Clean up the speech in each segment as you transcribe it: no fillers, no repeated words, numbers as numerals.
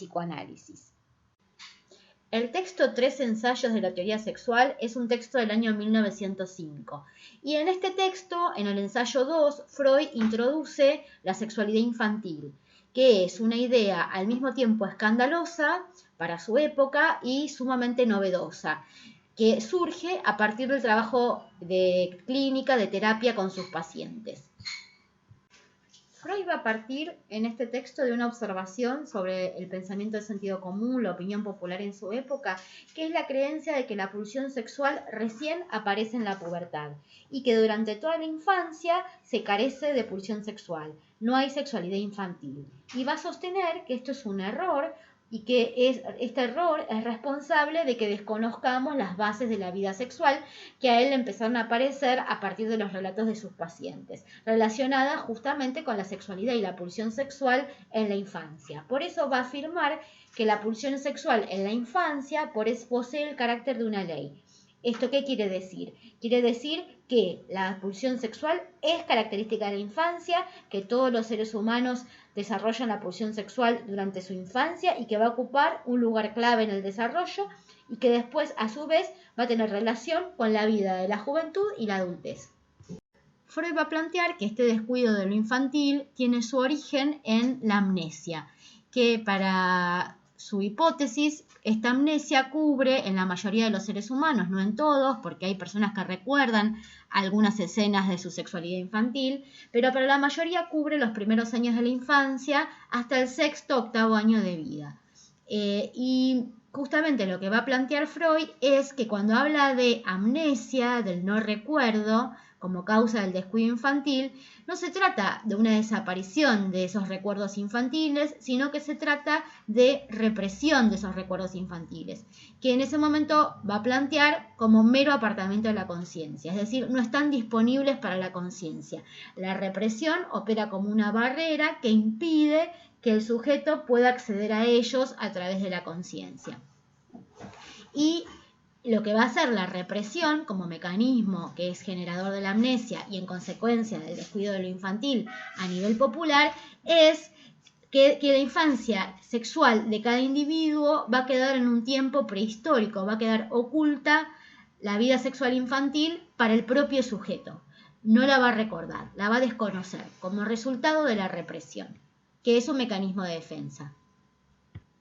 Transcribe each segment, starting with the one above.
psicoanálisis. El texto Tres ensayos de la teoría sexual es un texto del año 1905 y en este texto, en el ensayo 2, Freud introduce la sexualidad infantil, que es una idea al mismo tiempo escandalosa para su época y sumamente novedosa, que surge a partir del trabajo de clínica, de terapia con sus pacientes. Freud va a partir en este texto de una observación sobre el pensamiento de sentido común, la opinión popular en su época, que es la creencia de que la pulsión sexual recién aparece en la pubertad y que durante toda la infancia se carece de pulsión sexual, no hay sexualidad infantil. Y va a sostener que esto es un error y que este error es responsable de que desconozcamos las bases de la vida sexual que a él empezaron a aparecer a partir de los relatos de sus pacientes, relacionadas justamente con la sexualidad y la pulsión sexual en la infancia. Por eso va a afirmar que la pulsión sexual en la infancia posee el carácter de una ley. ¿Esto qué quiere decir? Quiere decir que la pulsión sexual es característica de la infancia, que todos los seres humanos desarrollan la pulsión sexual durante su infancia y que va a ocupar un lugar clave en el desarrollo y que después, a su vez, va a tener relación con la vida de la juventud y la adultez. Freud va a plantear que este descuido de lo infantil tiene su origen en la amnesia, que para su hipótesis, esta amnesia cubre en la mayoría de los seres humanos, no en todos, porque hay personas que recuerdan algunas escenas de su sexualidad infantil, pero para la mayoría cubre los primeros años de la infancia hasta el 6º, 8º año de vida. Y justamente lo que va a plantear Freud es que cuando habla de amnesia, del no recuerdo, como causa del descuido infantil, no se trata de una desaparición de esos recuerdos infantiles, sino que se trata de represión de esos recuerdos infantiles, que en ese momento va a plantear como mero apartamiento de la conciencia, es decir, no están disponibles para la conciencia. La represión opera como una barrera que impide que el sujeto pueda acceder a ellos a través de la conciencia. Y lo que va a hacer la represión como mecanismo que es generador de la amnesia y en consecuencia del descuido de lo infantil a nivel popular es que la infancia sexual de cada individuo va a quedar en un tiempo prehistórico, va a quedar oculta la vida sexual infantil para el propio sujeto. No la va a recordar, la va a desconocer como resultado de la represión, que es un mecanismo de defensa.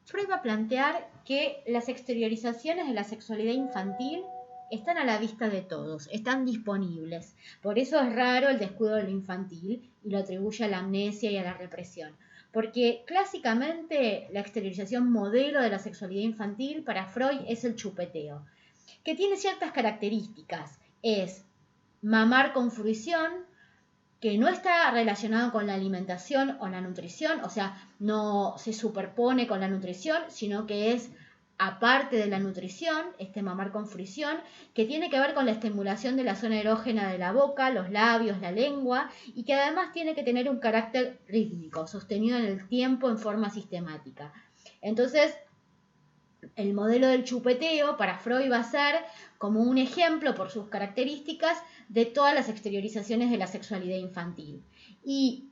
Freud va a plantear que las exteriorizaciones de la sexualidad infantil están a la vista de todos, están disponibles. Por eso es raro el descuido de lo infantil y lo atribuye a la amnesia y a la represión. Porque clásicamente la exteriorización modelo de la sexualidad infantil para Freud es el chupeteo, que tiene ciertas características. Es mamar con fruición, que no está relacionado con la alimentación o la nutrición, o sea, no se superpone con la nutrición, sino que es aparte de la nutrición, este mamar con fruición, que tiene que ver con la estimulación de la zona erógena de la boca, los labios, la lengua, y que además tiene que tener un carácter rítmico, sostenido en el tiempo en forma sistemática. Entonces, el modelo del chupeteo para Freud va a ser como un ejemplo por sus características de todas las exteriorizaciones de la sexualidad infantil. Y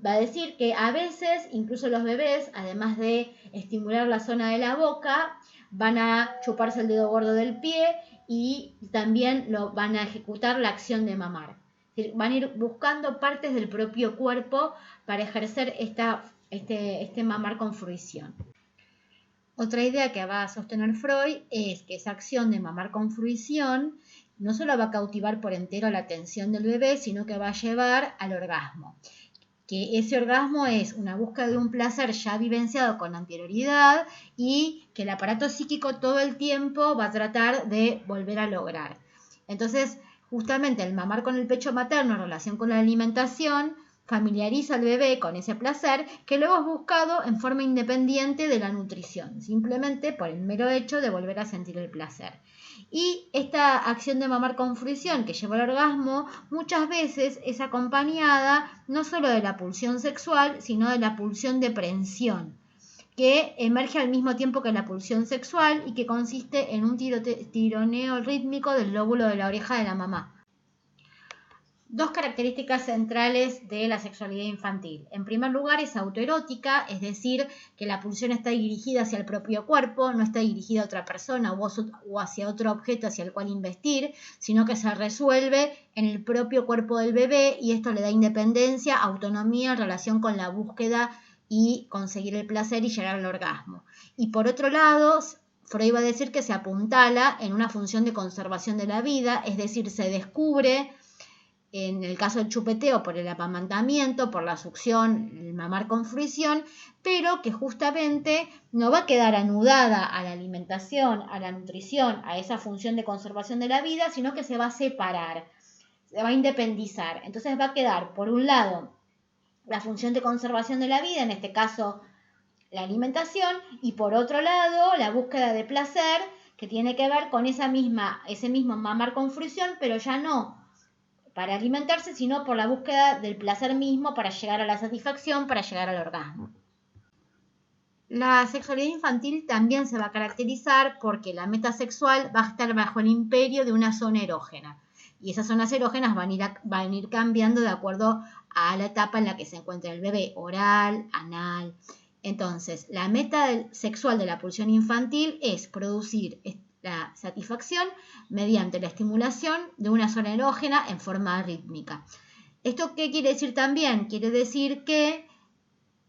va a decir que a veces, incluso los bebés, además de estimular la zona de la boca, van a chuparse el dedo gordo del pie y también van a ejecutar la acción de mamar. Es decir, van a ir buscando partes del propio cuerpo para ejercer este mamar con fruición. Otra idea que va a sostener Freud es que esa acción de mamar con fruición no solo va a cautivar por entero la atención del bebé, sino que va a llevar al orgasmo. Que ese orgasmo es una búsqueda de un placer ya vivenciado con anterioridad y que el aparato psíquico todo el tiempo va a tratar de volver a lograr. Entonces, justamente el mamar con el pecho materno en relación con la alimentación familiariza al bebé con ese placer que luego es buscado en forma independiente de la nutrición, simplemente por el mero hecho de volver a sentir el placer. Y esta acción de mamar con fruición que lleva al orgasmo muchas veces es acompañada no solo de la pulsión sexual, sino de la pulsión de prehensión, que emerge al mismo tiempo que la pulsión sexual y que consiste en un tironeo rítmico del lóbulo de la oreja de la mamá. Dos características centrales de la sexualidad infantil. En primer lugar, es autoerótica, es decir, que la pulsión está dirigida hacia el propio cuerpo, no está dirigida a otra persona o hacia otro objeto hacia el cual investir, sino que se resuelve en el propio cuerpo del bebé, y esto le da independencia, autonomía en relación con la búsqueda y conseguir el placer y llegar al orgasmo. Y por otro lado, Freud va a decir que se apuntala en una función de conservación de la vida, es decir, se descubre en el caso del chupeteo por el amamantamiento, por la succión, el mamar con fruición, pero que justamente no va a quedar anudada a la alimentación, a la nutrición, a esa función de conservación de la vida, sino que se va a separar, se va a independizar. Entonces va a quedar, por un lado, la función de conservación de la vida, en este caso la alimentación, y por otro lado, la búsqueda de placer, que tiene que ver con ese mismo mamar con fruición, pero ya no para alimentarse, sino por la búsqueda del placer mismo para llegar a la satisfacción, para llegar al orgasmo. La sexualidad infantil también se va a caracterizar porque la meta sexual va a estar bajo el imperio de una zona erógena. Y esas zonas erógenas van a ir cambiando de acuerdo a la etapa en la que se encuentra el bebé, oral, anal. Entonces, la meta sexual de la pulsión infantil es producir la satisfacción mediante la estimulación de una zona erógena en forma rítmica. ¿Esto qué quiere decir también? Quiere decir que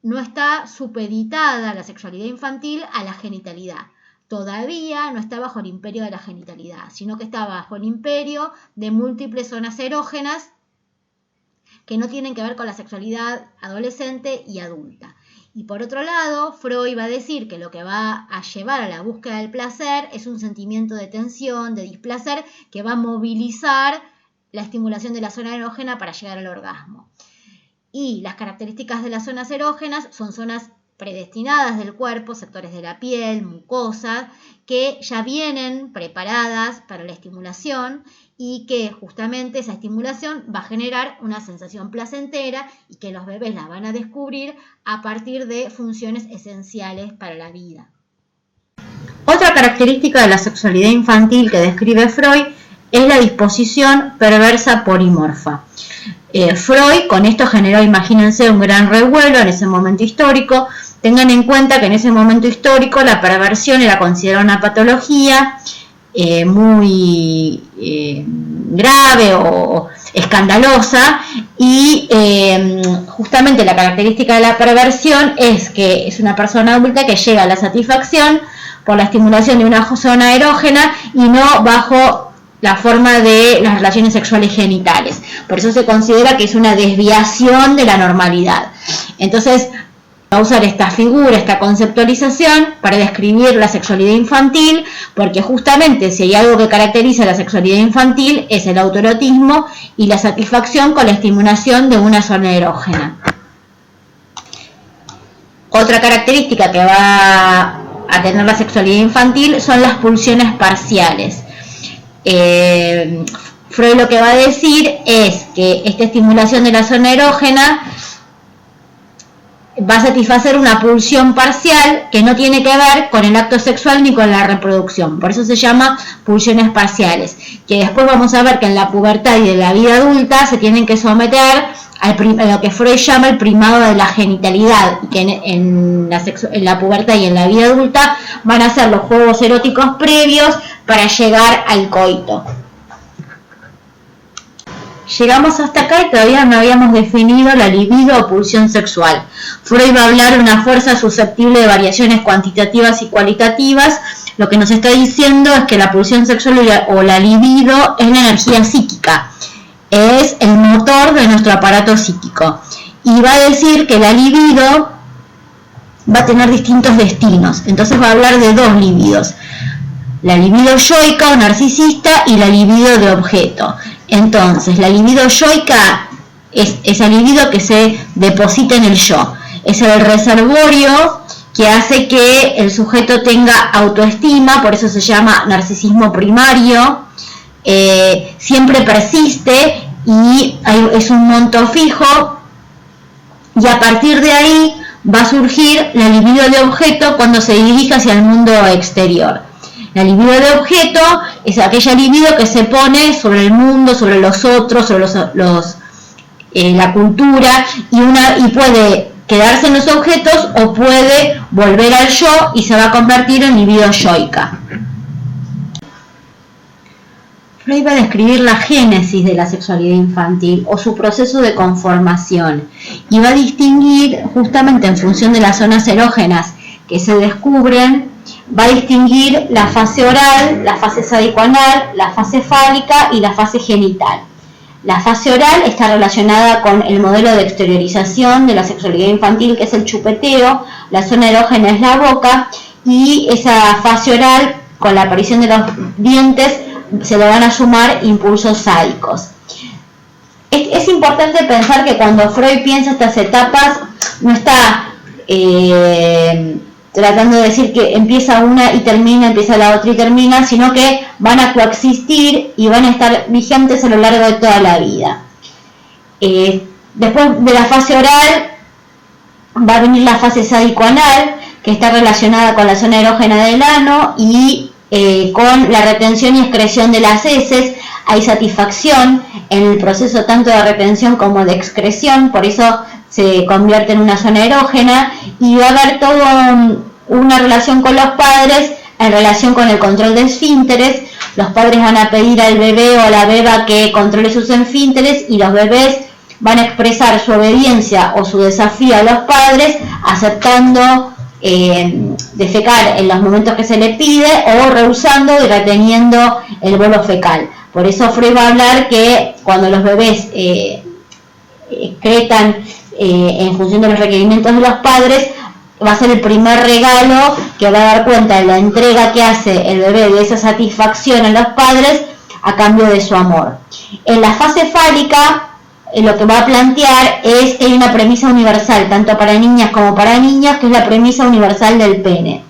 no está supeditada la sexualidad infantil a la genitalidad. Todavía no está bajo el imperio de la genitalidad, sino que está bajo el imperio de múltiples zonas erógenas que no tienen que ver con la sexualidad adolescente y adulta. Y por otro lado, Freud va a decir que lo que va a llevar a la búsqueda del placer es un sentimiento de tensión, de displacer, que va a movilizar la estimulación de la zona erógena para llegar al orgasmo. Y las características de las zonas erógenas son zonas predestinadas del cuerpo, sectores de la piel, mucosas, que ya vienen preparadas para la estimulación y que justamente esa estimulación va a generar una sensación placentera y que los bebés la van a descubrir a partir de funciones esenciales para la vida. Otra característica de la sexualidad infantil que describe Freud es la disposición perversa polimorfa. Freud con esto generó, imagínense, un gran revuelo en ese momento histórico. Tengan en cuenta que en ese momento histórico la perversión era considerada una patología muy grave o escandalosa, y justamente la característica de la perversión es que es una persona adulta que llega a la satisfacción por la estimulación de una zona erógena y no bajo la forma de las relaciones sexuales genitales. Por eso se considera que es una desviación de la normalidad. Entonces, va a usar esta figura, esta conceptualización para describir la sexualidad infantil, porque justamente si hay algo que caracteriza la sexualidad infantil es el autoerotismo y la satisfacción con la estimulación de una zona erógena. Otra característica que va a tener la sexualidad infantil son las pulsiones parciales. Freud lo que va a decir es que esta estimulación de la zona erógena va a satisfacer una pulsión parcial que no tiene que ver con el acto sexual ni con la reproducción. Por eso se llama pulsiones parciales, que después vamos a ver que en la pubertad y en la vida adulta se tienen que someter a lo que Freud llama el primado de la genitalidad, y que en la pubertad y en la vida adulta van a ser los juegos eróticos previos para llegar al coito. Llegamos hasta acá y todavía no habíamos definido la libido o pulsión sexual. Freud va a hablar de una fuerza susceptible de variaciones cuantitativas y cualitativas. Lo que nos está diciendo es que la pulsión sexual o la libido es la energía psíquica, es el motor de nuestro aparato psíquico. Y va a decir que la libido va a tener distintos destinos. Entonces va a hablar de dos libidos: la libido yoica o narcisista y la libido de objeto. Entonces, la libido yoica es esa libido que se deposita en el yo. Es el reservorio que hace que el sujeto tenga autoestima, por eso se llama narcisismo primario. Siempre persiste y es un monto fijo, y a partir de ahí va a surgir la libido de objeto cuando se dirige hacia el mundo exterior. La libido de objeto es aquella libido que se pone sobre el mundo, sobre los otros, sobre la cultura, y puede quedarse en los objetos o puede volver al yo y se va a convertir en libido yoica. Freud va a describir la génesis de la sexualidad infantil o su proceso de conformación y va a distinguir, justamente en función de las zonas erógenas que se descubren, va a distinguir la fase oral, la fase sádico-anal, la fase fálica y la fase genital. La fase oral está relacionada con el modelo de exteriorización de la sexualidad infantil, que es el chupeteo, la zona erógena es la boca, y esa fase oral, con la aparición de los dientes, se le van a sumar impulsos sádicos. Es importante pensar que cuando Freud piensa estas etapas, no está tratando de decir que empieza una y termina, empieza la otra y termina, sino que van a coexistir y van a estar vigentes a lo largo de toda la vida. Después de la fase oral va a venir la fase sádico-anal, que está relacionada con la zona erógena del ano y con la retención y excreción de las heces. Hay satisfacción en el proceso tanto de retención como de excreción, por eso se convierte en una zona erógena, y va a haber toda una relación con los padres en relación con el control de esfínteres. Los padres van a pedir al bebé o a la beba que controle sus esfínteres y los bebés van a expresar su obediencia o su desafío a los padres aceptando defecar en los momentos que se le pide o rehusando y reteniendo el bolo fecal. Por eso Freud va a hablar que cuando los bebés excretan en función de los requerimientos de los padres, va a ser el primer regalo que va a dar cuenta de la entrega que hace el bebé de esa satisfacción a los padres a cambio de su amor. En la fase fálica, lo que va a plantear es que hay una premisa universal, tanto para niñas como para niños, que es la premisa universal del pene.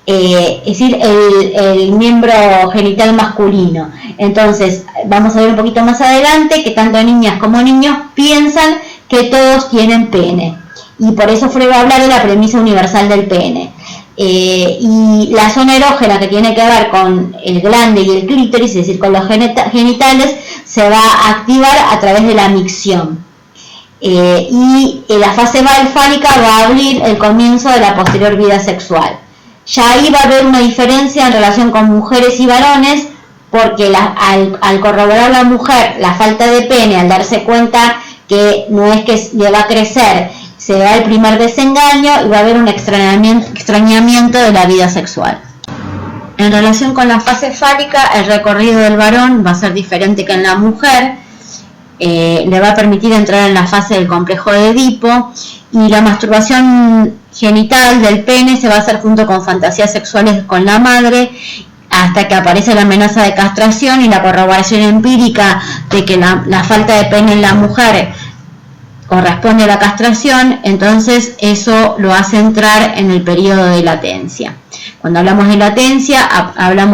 Es decir, el miembro genital masculino. Entonces, vamos a ver un poquito más adelante que tanto niñas como niños piensan que todos tienen pene. Y por eso Freud va a hablar de la premisa universal del pene. Y la zona erógena, que tiene que ver con el glande y el clítoris, es decir, con los genitales, se va a activar a través de la micción. Y la fase fálica va a abrir el comienzo de la posterior vida sexual. Ya ahí va a haber una diferencia en relación con mujeres y varones, porque al corroborar la mujer la falta de pene, al darse cuenta que no es que le va a crecer, se da el primer desengaño y va a haber un extrañamiento de la vida sexual. En relación con la fase fálica, el recorrido del varón va a ser diferente que en la mujer. Le va a permitir entrar en la fase del complejo de Edipo, y la masturbación genital del pene se va a hacer junto con fantasías sexuales con la madre, hasta que aparece la amenaza de castración y la corroboración empírica de que la falta de pene en la mujer corresponde a la castración. Entonces eso lo hace entrar en el periodo de latencia. Cuando hablamos de latencia, ahora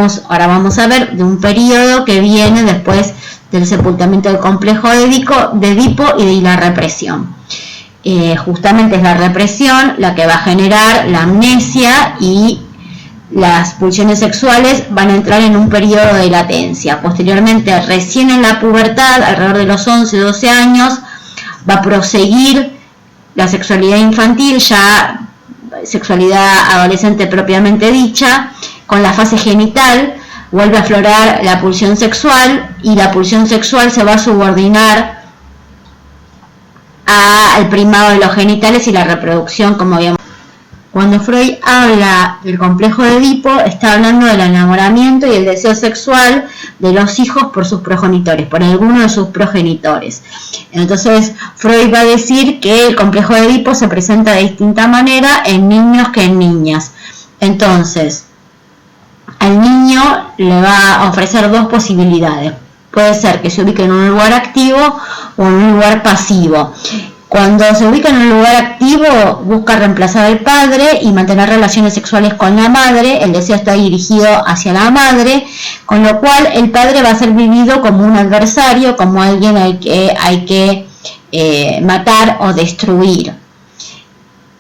vamos a ver de un periodo que viene después del sepultamiento del complejo de Edipo y de la represión. Justamente es la represión la que va a generar la amnesia, y las pulsiones sexuales van a entrar en un periodo de latencia. Posteriormente, recién en la pubertad, alrededor de los 11-12 años, va a proseguir la sexualidad infantil, ya sexualidad adolescente propiamente dicha. Con la fase genital vuelve a aflorar la pulsión sexual, y la pulsión sexual se va a subordinar al primado de los genitales y la reproducción, como habíamos. Cuando Freud habla del complejo de Edipo, está hablando del enamoramiento y el deseo sexual de los hijos por sus progenitores, por alguno de sus progenitores. Entonces, Freud va a decir que el complejo de Edipo se presenta de distinta manera en niños que en niñas. Entonces, al niño le va a ofrecer dos posibilidades. Puede ser que se ubique en un lugar activo o en un lugar pasivo. Cuando se ubica en un lugar activo, busca reemplazar al padre y mantener relaciones sexuales con la madre. El deseo está dirigido hacia la madre, con lo cual el padre va a ser vivido como un adversario, como alguien hay que matar o destruir.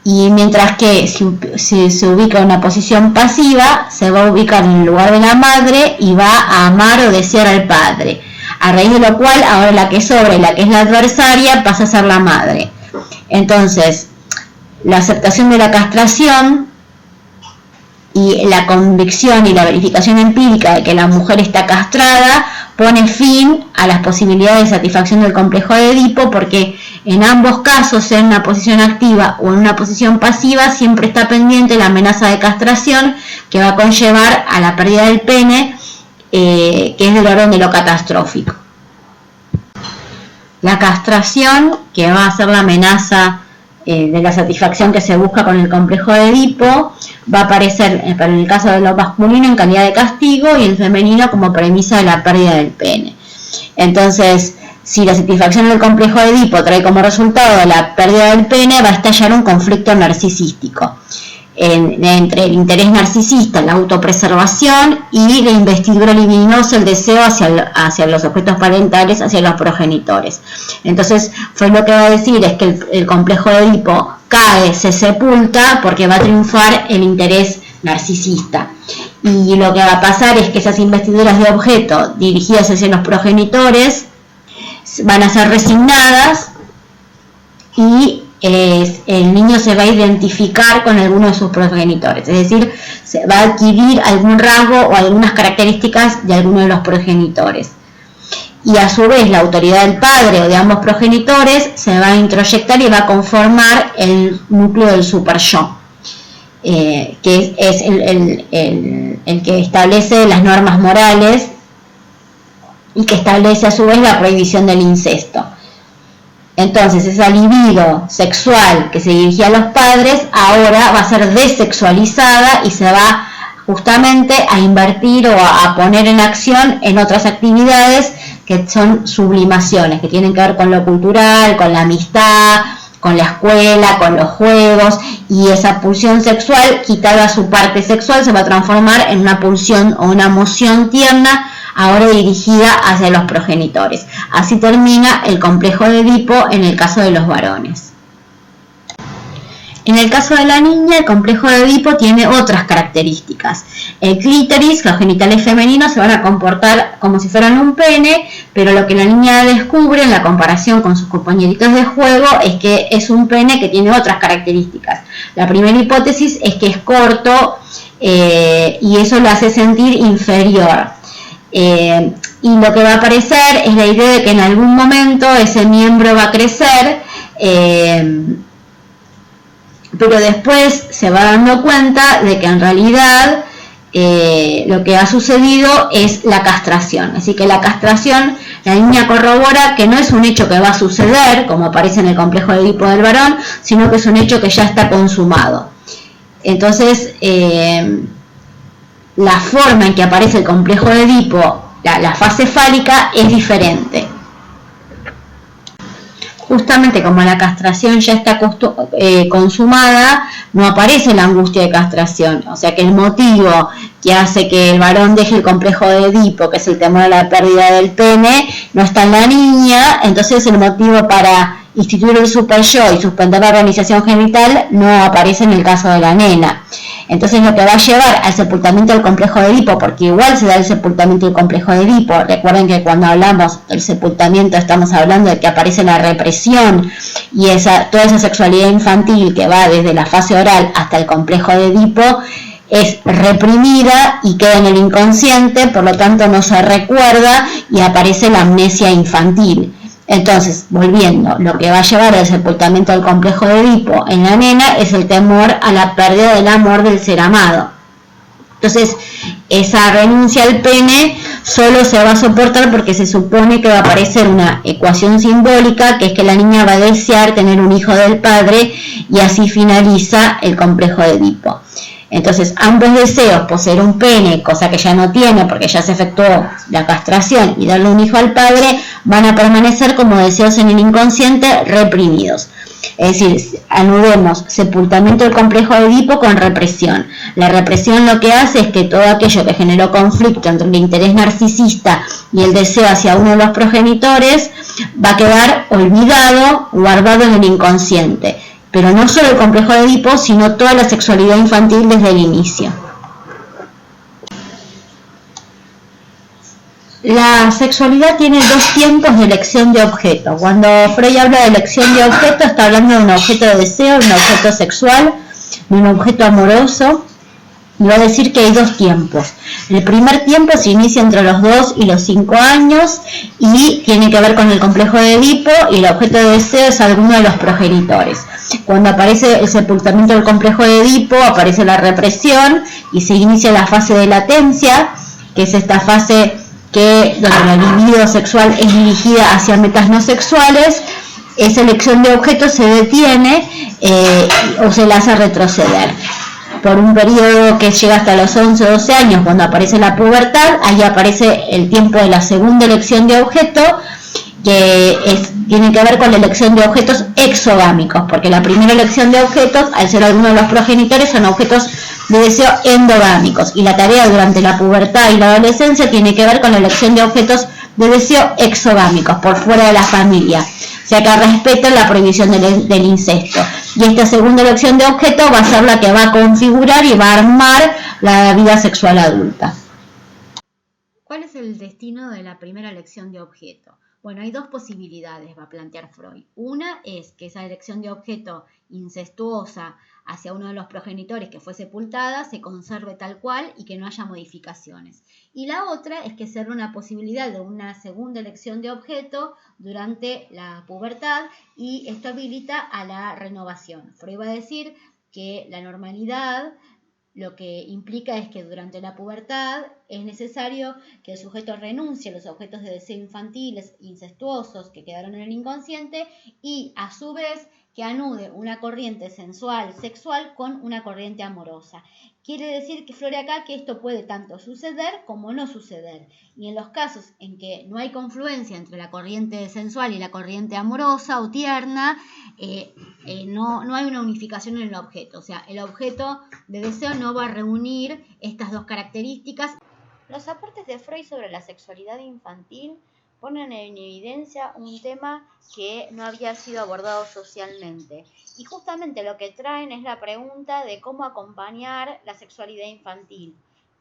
Y mientras que si se ubica en una posición pasiva, se va a ubicar en el lugar de la madre y va a amar o desear al padre. A raíz de lo cual, ahora la que sobra y la que es la adversaria pasa a ser la madre. Entonces, la aceptación de la castración y la convicción y la verificación empírica de que la mujer está castrada pone fin a las posibilidades de satisfacción del complejo de Edipo, porque en ambos casos, sea en una posición activa o en una posición pasiva, siempre está pendiente la amenaza de castración que va a conllevar a la pérdida del pene, que es del orden de lo catastrófico. La castración, que va a ser la amenaza de la satisfacción que se busca con el complejo de Edipo, va a aparecer en el caso de lo masculino en calidad de castigo y el femenino como premisa de la pérdida del pene. Entonces, si la satisfacción del complejo de Edipo trae como resultado la pérdida del pene, va a estallar un conflicto narcisístico entre el interés narcisista, la autopreservación, y la investidura libidinosa, el deseo hacia los objetos parentales, hacia los progenitores. Entonces, lo que va a decir es que el complejo de Edipo cae, se sepulta, porque va a triunfar el interés narcisista. Y lo que va a pasar es que esas investiduras de objeto dirigidas hacia los progenitores van a ser resignadas y el niño se va a identificar con alguno de sus progenitores, es decir, se va a adquirir algún rasgo o algunas características de alguno de los progenitores. Y a su vez la autoridad del padre o de ambos progenitores se va a introyectar y va a conformar el núcleo del super yo, que es el que establece las normas morales y que establece a su vez la prohibición del incesto. Entonces esa libido sexual que se dirigía a los padres ahora va a ser desexualizada y se va justamente a invertir o a poner en acción en otras actividades que son sublimaciones, que tienen que ver con lo cultural, con la amistad, con la escuela, con los juegos, y esa pulsión sexual, quitada su parte sexual, se va a transformar en una pulsión o una emoción tierna, ahora dirigida hacia los progenitores. Así termina el complejo de Edipo en el caso de los varones. En el caso de la niña, el complejo de Edipo tiene otras características. El clítoris, los genitales femeninos, se van a comportar como si fueran un pene, pero lo que la niña descubre en la comparación con sus compañeritos de juego es que es un pene que tiene otras características. La primera hipótesis es que es corto y eso lo hace sentir inferior. Y lo que va a aparecer es la idea de que en algún momento ese miembro va a crecer, pero después se va dando cuenta de que en realidad lo que ha sucedido es la castración. Así que la castración, la niña corrobora que no es un hecho que va a suceder, como aparece en el complejo de Edipo del varón, sino que es un hecho que ya está consumado. Entonces, la forma en que aparece el complejo de Edipo, la fase fálica, es diferente. Justamente como la castración ya está consumada, no aparece la angustia de castración. O sea que el motivo que hace que el varón deje el complejo de Edipo, que es el temor a la pérdida del pene, no está en la niña. Entonces el motivo para instituir el super yo y suspender la organización genital no aparece en el caso de la nena. Entonces lo que va a llevar al sepultamiento del complejo de Edipo, porque igual se da el sepultamiento del complejo de Edipo, recuerden que cuando hablamos del sepultamiento estamos hablando de que aparece la represión y toda esa sexualidad infantil que va desde la fase oral hasta el complejo de Edipo es reprimida y queda en el inconsciente, por lo tanto no se recuerda y aparece la amnesia infantil. Entonces, volviendo, lo que va a llevar al sepultamiento del complejo de Edipo en la nena es el temor a la pérdida del amor del ser amado. Entonces, esa renuncia al pene solo se va a soportar porque se supone que va a aparecer una ecuación simbólica, que es que la niña va a desear tener un hijo del padre, y así finaliza el complejo de Edipo. Entonces, ambos deseos, poseer un pene, cosa que ya no tiene porque ya se efectuó la castración, y darle un hijo al padre, van a permanecer como deseos en el inconsciente reprimidos. Es decir, anudemos sepultamiento del complejo de Edipo con represión. La represión lo que hace es que todo aquello que generó conflicto entre el interés narcisista y el deseo hacia uno de los progenitores va a quedar olvidado, guardado en el inconsciente. pero no solo el complejo de Edipo, sino toda la sexualidad infantil desde el inicio. La sexualidad tiene dos tiempos de elección de objeto. Cuando Freud habla de elección de objeto, está hablando de un objeto de deseo, de un objeto sexual, de un objeto amoroso. Y va a decir que hay dos tiempos. El primer tiempo se inicia entre los 2 y los 5 años y tiene que ver con el complejo de Edipo, y el objeto de deseo es alguno de los progenitores. Cuando aparece el sepultamiento del complejo de Edipo, aparece la represión y se inicia la fase de latencia, que es esta fase que donde la libido sexual es dirigida hacia metas no sexuales. Esa elección de objeto se detiene o se la hace retroceder por un periodo que llega hasta los 11 o 12 años, cuando aparece la pubertad. Ahí aparece el tiempo de la segunda elección de objeto, que tiene que ver con la elección de objetos exogámicos, porque la primera elección de objetos, al ser alguno de los progenitores, son objetos de deseo endogámicos, y la tarea durante la pubertad y la adolescencia tiene que ver con la elección de objetos de deseo exogámicos, por fuera de la familia, o sea que respetan la prohibición del incesto. Y esta segunda elección de objeto va a ser la que va a configurar y va a armar la vida sexual adulta. ¿Cuál es el destino de la primera elección de objeto? Bueno, hay dos posibilidades, va a plantear Freud. Una es que esa elección de objeto incestuosa hacia uno de los progenitores que fue sepultada se conserve tal cual y que no haya modificaciones. Y la otra es que se dé una posibilidad de una segunda elección de objeto durante la pubertad, y esto habilita a la renovación. Freud va a decir que la normalidad lo que implica es que durante la pubertad es necesario que el sujeto renuncie a los objetos de deseo infantiles incestuosos que quedaron en el inconsciente, y a su vez que anude una corriente sensual, sexual, con una corriente amorosa. Quiere decir que Freud acá que esto puede tanto suceder como no suceder, y en los casos en que no hay confluencia entre la corriente sensual y la corriente amorosa o tierna, no hay una unificación en el objeto, o sea, el objeto de deseo no va a reunir estas dos características. Los aportes de Freud sobre la sexualidad infantil ponen en evidencia un tema que no había sido abordado socialmente, y justamente lo que traen es la pregunta de cómo acompañar la sexualidad infantil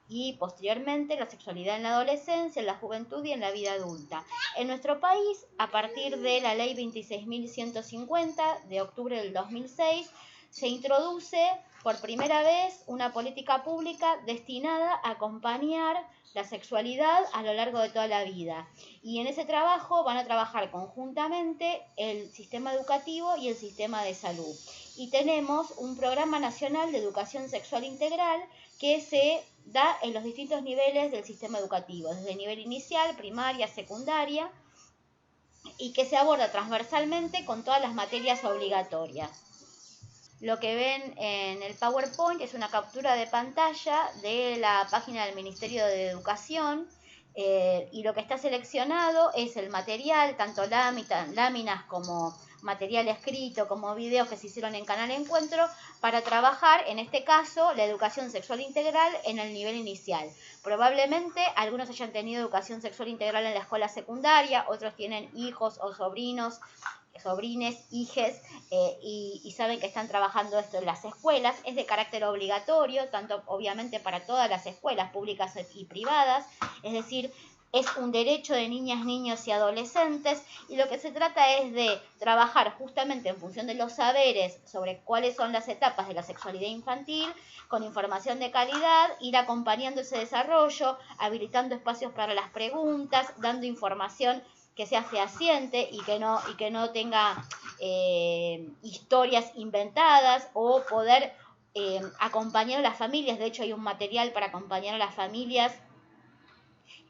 y posteriormente la sexualidad en la adolescencia, en la juventud y en la vida adulta. En nuestro país, a partir de la ley 26.150 de octubre del 2006, se introduce por primera vez una política pública destinada a acompañar la sexualidad a lo largo de toda la vida. Y en ese trabajo van a trabajar conjuntamente el sistema educativo y el sistema de salud. Y tenemos un programa nacional de educación sexual integral que se da en los distintos niveles del sistema educativo, desde el nivel inicial, primaria, secundaria, y que se aborda transversalmente con todas las materias obligatorias. Lo que ven en el PowerPoint es una captura de pantalla de la página del Ministerio de Educación, y lo que está seleccionado es el material, tanto láminas como material escrito, como videos que se hicieron en Canal Encuentro, para trabajar, en este caso, la educación sexual integral en el nivel inicial. Probablemente algunos hayan tenido educación sexual integral en la escuela secundaria, otros tienen hijos o sobrines, hijes, y saben que están trabajando esto en las escuelas. Es de carácter obligatorio, tanto obviamente para todas las escuelas públicas y privadas, es decir, es un derecho de niñas, niños y adolescentes, y lo que se trata es de trabajar justamente en función de los saberes sobre cuáles son las etapas de la sexualidad infantil, con información de calidad, ir acompañando ese desarrollo, habilitando espacios para las preguntas, dando información que sea fehaciente y que no tenga historias inventadas, o poder acompañar a las familias. De hecho, hay un material para acompañar a las familias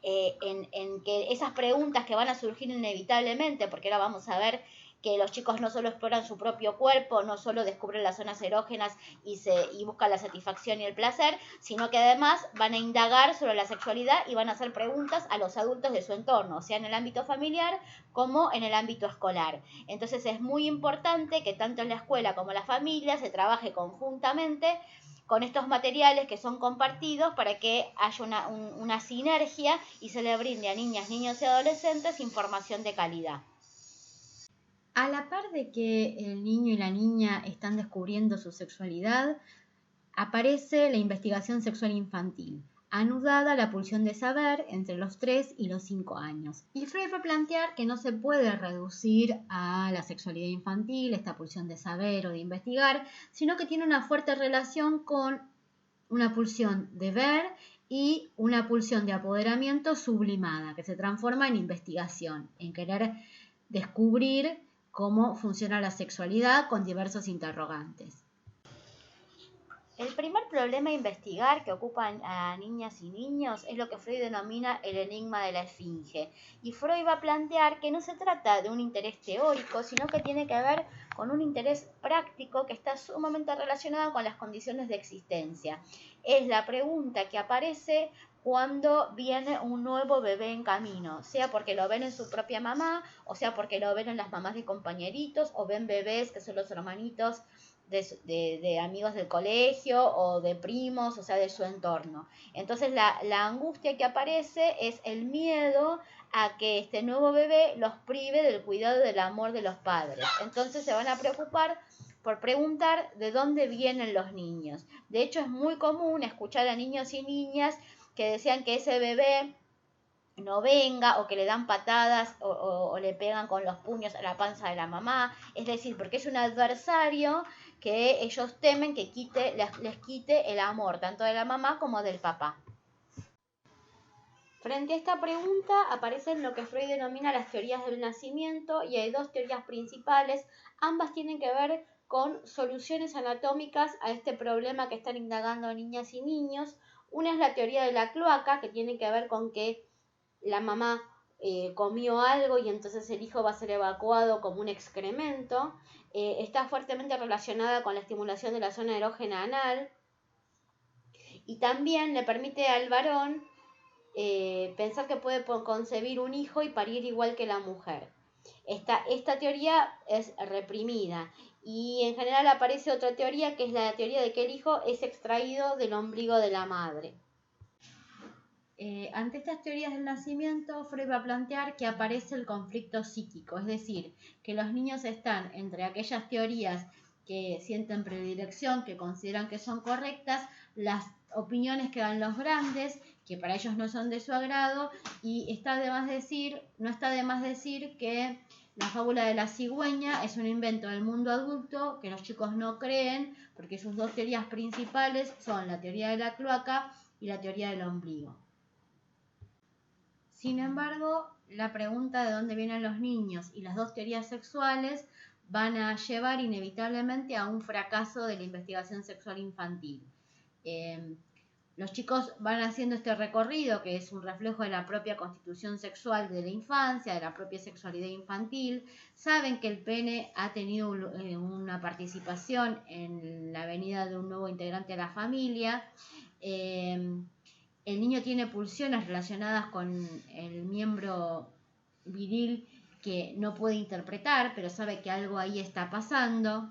en que esas preguntas que van a surgir inevitablemente, porque ahora vamos a ver que los chicos no solo exploran su propio cuerpo, no solo descubren las zonas erógenas y buscan la satisfacción y el placer, sino que además van a indagar sobre la sexualidad y van a hacer preguntas a los adultos de su entorno, sea en el ámbito familiar como en el ámbito escolar. Entonces es muy importante que tanto en la escuela como en la familia se trabaje conjuntamente con estos materiales que son compartidos, para que haya una sinergia y se le brinde a niñas, niños y adolescentes información de calidad. A la par de que el niño y la niña están descubriendo su sexualidad, aparece la investigación sexual infantil, anudada a la pulsión de saber entre los 3 y los 5 años. Y Freud va a plantear que no se puede reducir a la sexualidad infantil, esta pulsión de saber o de investigar, sino que tiene una fuerte relación con una pulsión de ver y una pulsión de apoderamiento sublimada, que se transforma en investigación, en querer descubrir cómo funciona la sexualidad con diversos interrogantes. El primer problema a investigar que ocupa a niñas y niños es lo que Freud denomina el enigma de la esfinge. Y Freud va a plantear que no se trata de un interés teórico, sino que tiene que ver con un interés práctico que está sumamente relacionado con las condiciones de existencia. Es la pregunta que aparece cuando viene un nuevo bebé en camino, sea porque lo ven en su propia mamá, o sea porque lo ven en las mamás de compañeritos, o ven bebés que son los hermanitos de amigos del colegio o de primos, o sea, de su entorno. Entonces la angustia que aparece es el miedo a que este nuevo bebé los prive del cuidado y del amor de los padres. Entonces se van a preocupar por preguntar de dónde vienen los niños. De hecho, es muy común escuchar a niños y niñas que decían que ese bebé no venga, o que le dan patadas o le pegan con los puños a la panza de la mamá, es decir, porque es un adversario que ellos temen que les quite el amor, tanto de la mamá como del papá. Frente a esta pregunta aparecen lo que Freud denomina las teorías del nacimiento, y hay dos teorías principales, ambas tienen que ver con soluciones anatómicas a este problema que están indagando niñas y niños. Una es la teoría de la cloaca, que tiene que ver con que la mamá comió algo y entonces el hijo va a ser evacuado como un excremento. Está fuertemente relacionada con la estimulación de la zona erógena anal, y también le permite al varón pensar que puede concebir un hijo y parir igual que la mujer. Esta teoría es reprimida, y en general aparece otra teoría, que es la teoría de que el hijo es extraído del ombligo de la madre. Ante estas teorías del nacimiento, Freud va a plantear que aparece el conflicto psíquico, es decir, que los niños están entre aquellas teorías que sienten predilección, que consideran que son correctas, las opiniones que dan los grandes, que para ellos no son de su agrado, y no está de más decir que la fábula de la cigüeña es un invento del mundo adulto que los chicos no creen, porque sus dos teorías principales son la teoría de la cloaca y la teoría del ombligo. Sin embargo, la pregunta de dónde vienen los niños y las dos teorías sexuales van a llevar inevitablemente a un fracaso de la investigación sexual infantil. Los chicos van haciendo este recorrido, que es un reflejo de la propia constitución sexual de la infancia, de la propia sexualidad infantil. Saben que el pene ha tenido una participación en la venida de un nuevo integrante a la familia. El niño tiene pulsiones relacionadas con el miembro viril que no puede interpretar, pero sabe que algo ahí está pasando.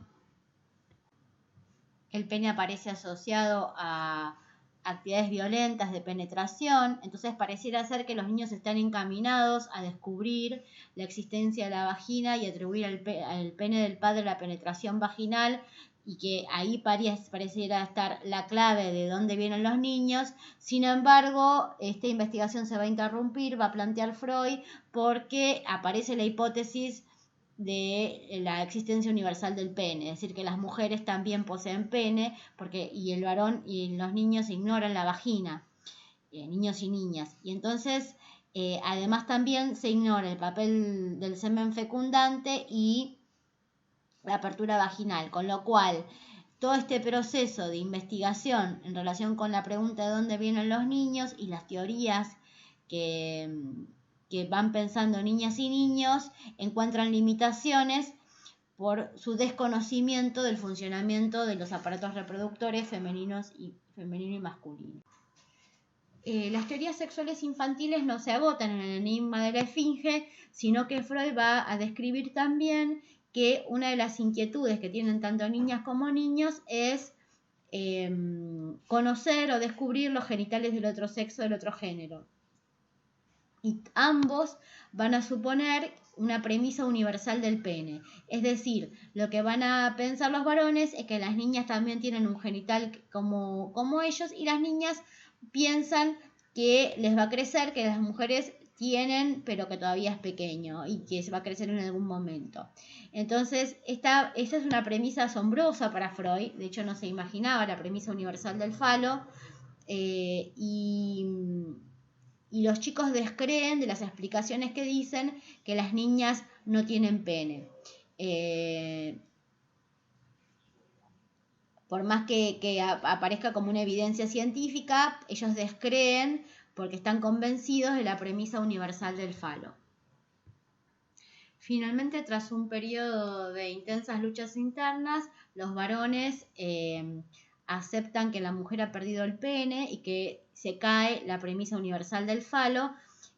El pene aparece asociado a actividades violentas de penetración, entonces pareciera ser que los niños están encaminados a descubrir la existencia de la vagina y atribuir al pene del padre la penetración vaginal, y que ahí pareciera estar la clave de dónde vienen los niños. Sin embargo, esta investigación se va a interrumpir, va a plantear Freud, porque aparece la hipótesis de la existencia universal del pene, es decir, que las mujeres también poseen pene, y el varón y los niños ignoran la vagina, niños y niñas. Y entonces, además también se ignora el papel del semen fecundante y la apertura vaginal, con lo cual todo este proceso de investigación en relación con la pregunta de dónde vienen los niños y las teorías que van pensando niñas y niños encuentran limitaciones por su desconocimiento del funcionamiento de los aparatos reproductores femenino y masculino. Las teorías sexuales infantiles no se agotan en el enigma de la esfinge, sino que Freud va a describir también que una de las inquietudes que tienen tanto niñas como niños es conocer o descubrir los genitales del otro sexo, del otro género. Y ambos van a suponer una premisa universal del pene. Es decir, lo que van a pensar los varones es que las niñas también tienen un genital como ellos, y las niñas piensan que les va a crecer, que las mujeres tienen, pero que todavía es pequeño y que se va a crecer en algún momento. Entonces, esa es una premisa asombrosa para Freud. De hecho, no se imaginaba la premisa universal del falo. Y los chicos descreen de las explicaciones que dicen que las niñas no tienen pene. Por más que aparezca como una evidencia científica, ellos descreen porque están convencidos de la premisa universal del falo. Finalmente, tras un periodo de intensas luchas internas, los varones aceptan que la mujer ha perdido el pene y que se cae la premisa universal del falo,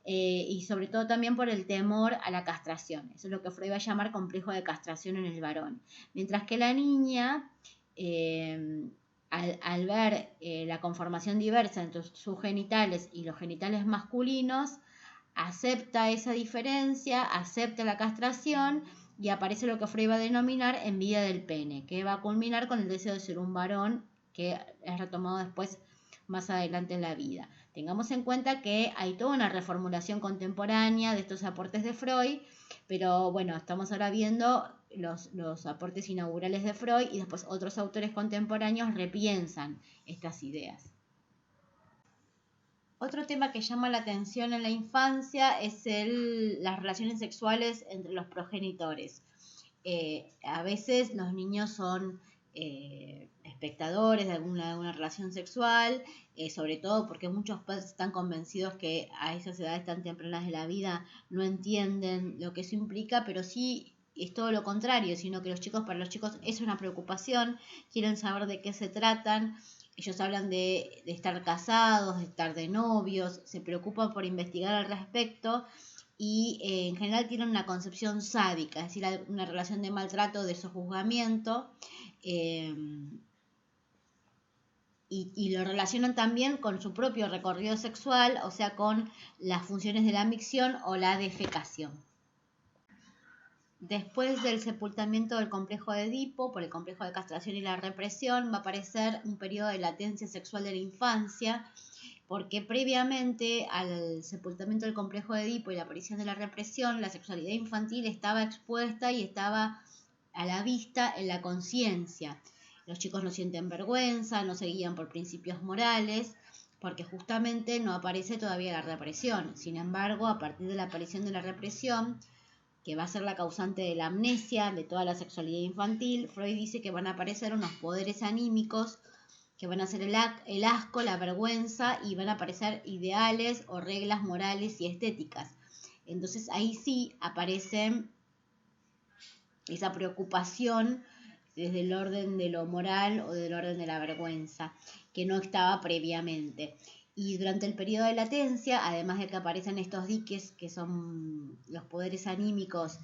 y sobre todo también por el temor a la castración. Eso es lo que Freud va a llamar complejo de castración en el varón. Mientras que la niña, al ver la conformación diversa entre sus genitales y los genitales masculinos, acepta esa diferencia, acepta la castración y aparece lo que Freud va a denominar envidia del pene, que va a culminar con el deseo de ser un varón, que es retomado después más adelante en la vida. Tengamos en cuenta que hay toda una reformulación contemporánea de estos aportes de Freud, pero bueno, estamos ahora viendo los aportes inaugurales de Freud y después otros autores contemporáneos repiensan estas ideas. Otro tema que llama la atención en la infancia es las relaciones sexuales entre los progenitores. A veces los niños son espectadores de alguna relación sexual, sobre todo porque muchos padres están convencidos que a esas edades tan tempranas de la vida no entienden lo que eso implica, pero sí es todo lo contrario, sino que para los chicos es una preocupación, quieren saber de qué se tratan. Ellos hablan de estar casados, de estar de novios, se preocupan por investigar al respecto y en general tienen una concepción sádica, es decir, una relación de maltrato, de sojuzgamiento, y lo relacionan también con su propio recorrido sexual, o sea, con las funciones de la micción o la defecación. Después del sepultamiento del complejo de Edipo por el complejo de castración y la represión, va a aparecer un periodo de latencia sexual de la infancia, porque previamente al sepultamiento del complejo de Edipo y la aparición de la represión, la sexualidad infantil estaba expuesta y estaba a la vista en la conciencia. Los chicos no sienten vergüenza, no se guían por principios morales, porque justamente no aparece todavía la represión. Sin embargo, a partir de la aparición de la represión, que va a ser la causante de la amnesia de toda la sexualidad infantil, Freud dice que van a aparecer unos poderes anímicos que van a ser el asco, la vergüenza, y van a aparecer ideales o reglas morales y estéticas. Entonces ahí sí aparece esa preocupación desde el orden de lo moral o del orden de la vergüenza, que no estaba previamente. Y durante el periodo de latencia, además de que aparecen estos diques, que son los poderes anímicos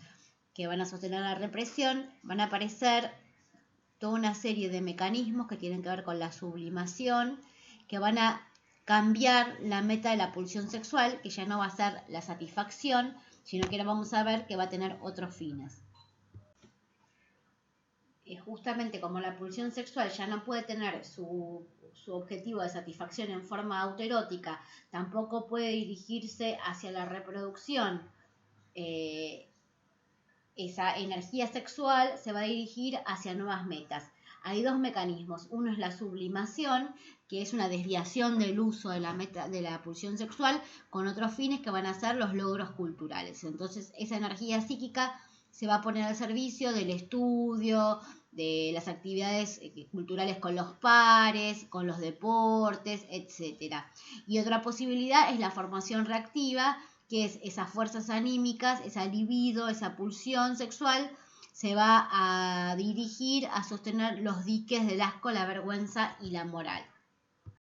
que van a sostener la represión, van a aparecer toda una serie de mecanismos que tienen que ver con la sublimación, que van a cambiar la meta de la pulsión sexual, que ya no va a ser la satisfacción, sino que ahora vamos a ver que va a tener otros fines. Justamente como la pulsión sexual ya no puede tener su objetivo de satisfacción en forma autoerótica, tampoco puede dirigirse hacia la reproducción. Esa energía sexual se va a dirigir hacia nuevas metas. Hay dos mecanismos. Uno es la sublimación, que es una desviación del uso de la meta de la pulsión sexual con otros fines que van a ser los logros culturales. Entonces, esa energía psíquica se va a poner al servicio del estudio, de las actividades culturales con los pares, con los deportes, etc. Y otra posibilidad es la formación reactiva, que es esas fuerzas anímicas, esa libido, esa pulsión sexual, se va a dirigir a sostener los diques del asco, la vergüenza y la moral.